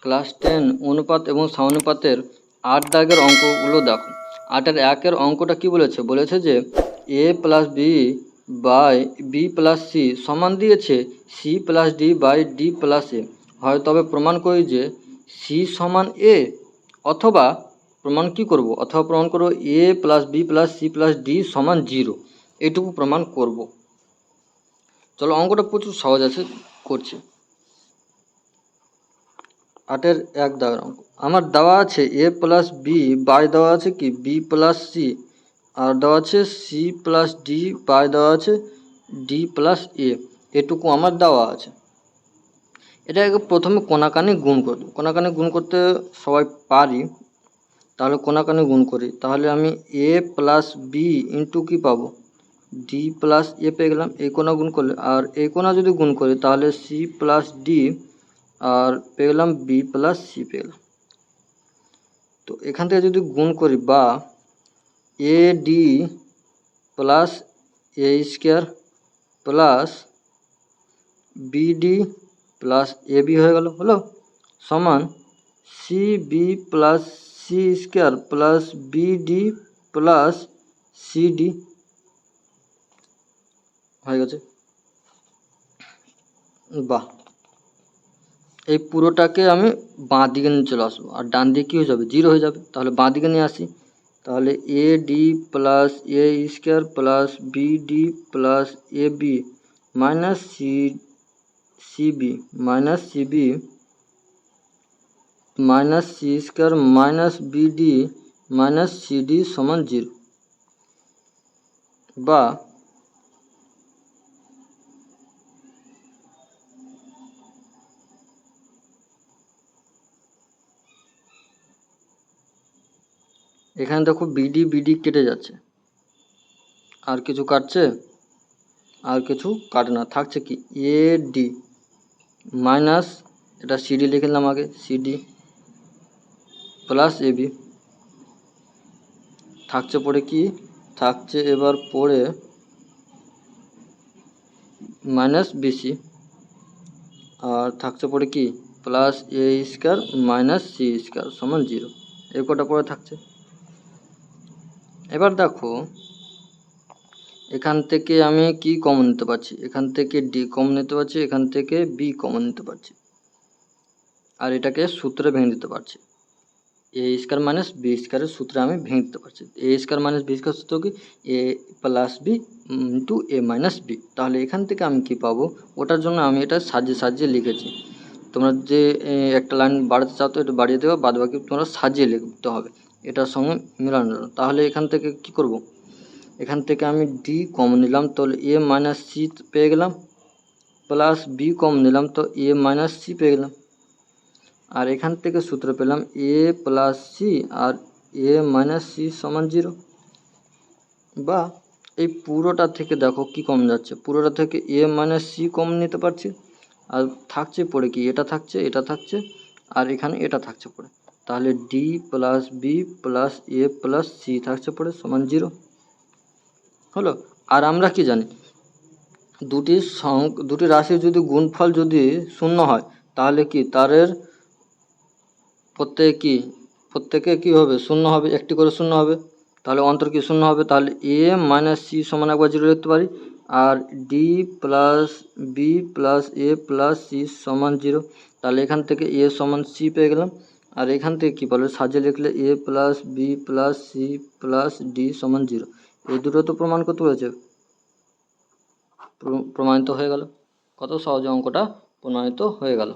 Class 10 অনুপাত এবং সমানুপাতের 8 দাগের অঙ্কগুলো দেখো। 8-এর 1-এর অঙ্কটা কি বলেছে? বলেছে যে a plus B by B plus C সমান দিয়েছে C plus D by D plus A. হয় তবে প্রমাণ করি যে সি সমান এ, অথবা প্রমাণ কি করব? অথবা প্রমাণ করব A plus B plus C plus D সমান 0। এইটুকু প্রমাণ করব। চলো, অঙ্কটা প্রচুর সহজ আছে, করছি। 8-এর 1 দাগের অঙ্ক। আমার দেওয়া আছে এ প্লাস বি বাই দেওয়া আছে কি বি প্লাস সি, আর দেওয়া আছে সি প্লাস ডি বাই দেওয়া আছে ডি প্লাস এ। এটুকু আমার দেওয়া আছে। এটাকে প্রথমে কোনাকানি গুণ করব। কোনাকানি গুণ করতে সবাই পারি, তাহলে কোনাকানি গুণ করি। তাহলে আমি এ প্লাস বি ইন্টু কী পাবো? ডি প্লাস এ পেয়ে গেলাম এই কোনা গুণ করলে। আর এই কোনা যদি গুণ করি তাহলে সি প্লাস ডি, আর পেয়ে গেলাম বি প্লাস সি পেয়ে গেলাম। তো এখান থেকে যদি গুণ করি, বা A D plus A square plus B D plus A B হয়ে গেল, হলো সমান C B plus C square plus B D plus C D হয়ে গেছে। বাহ, এই পুরোটাকে আমি বাঁ দিকে নিয়ে চলে আসবো, আর ডান দিকে কী হয়ে যাবে? 0 হয়ে যাবে। তাহলে বাঁ দিকে নিয়ে আসি। তাহলে A D plus A square plus B D plus A B minus C B minus C B minus C square minus B D minus C D সমান 0। বা এখানে দেখো বিডি বিডি কেটে যাচ্ছে, আর কিছু কাটছে? আর কিছু কাটে না, থাকছে কি এ ডি মাইনাস, এটা সিডি লিখে নিলাম আগে, সিডি প্লাস এবি থাকছে। পড়ে কি থাকছে এবার? পড়ে মাইনাস বিসি, আর থাকছে পড়ে কি plus A square minus C square সমান 0। এই কটা পড়ে থাকছে। এবার দেখো এখান থেকে আমি কি কমন নিতে পারছি? এখান থেকে ডি কমন নিতে পারছি, এখান থেকে বি কমন নিতে পারছি, আর এটাকে সূত্রে ভেঙে দিতে পারছি। এ স্কোয়ার মাইনাস বি স্কোয়ারের সূত্রে আমি ভেঙে দিতে পারছি। এ স্কোয়ার মাইনাস বি স্কোয়ার সূত্র কি? এ প্লাস বি ইন্টু এ মাইনাস বি। তাহলে এখান থেকে আমি কি পাবো? ওটার জন্য আমি এটা সাজিয়ে সাজিয়ে লিখেছি। তোমরা যে একটা লাইন বাড়াতে চাও তো এটা বাড়িয়ে দেওয়া, বাদ বাকি তোমরা সাজিয়ে লিখতে হবে এটার সঙ্গে মেলানোর জন্য। তাহলে এখান থেকে কি করব? এখান থেকে আমি ডি কমন নিলাম, তাহলে এ মাইনাস সি পেয়ে গেলাম, প্লাস বি কমন নিলাম তো এ মাইনাস সি পেয়ে গেলাম, আর এখান থেকে সূত্র পেলাম এ প্লাস সি আর এ মাইনাস সি সমান 0। বা এই পুরোটা থেকে দেখো কি কমন যাচ্ছে? পুরোটা থেকে এ মাইনাস সি কমন নিতে পারছি, আর থাকছে পড়ে কি এটা থাকছে, এটা থাকছে, আর এখানে এটা থাকছে পড়ে। তাহলে ডি প্লাস বি প্লাস এ প্লাস সি থাকছে পড়ে সমান 0, হলো। আর আমরা কি জানি? দুটি রাশির যদি গুণফল যদি 0 হয় তাহলে কি তাদের প্রত্যেকে কি হবে? 0 হবে, একটি করে 0 হবে। তাহলে অন্তর কি 0 হবে? তাহলে এ মাইনাস সি সমান একবার 0 লিখতে পারি, আর ডি প্লাস বি প্লাস এ প্লাস সি সমান 0। তাহলে এখান থেকে এ সমান সি পেয়ে গেলাম, আর এখান থেকে কী বলে সাজিয়ে লিখলে A plus B plus C plus D সমান 0। এই দুটো তো প্রমাণ করতে হয়েছে, প্রমাণিত হয়ে গেল। কত সহজে অঙ্কটা প্রমাণিত হয়ে গেল।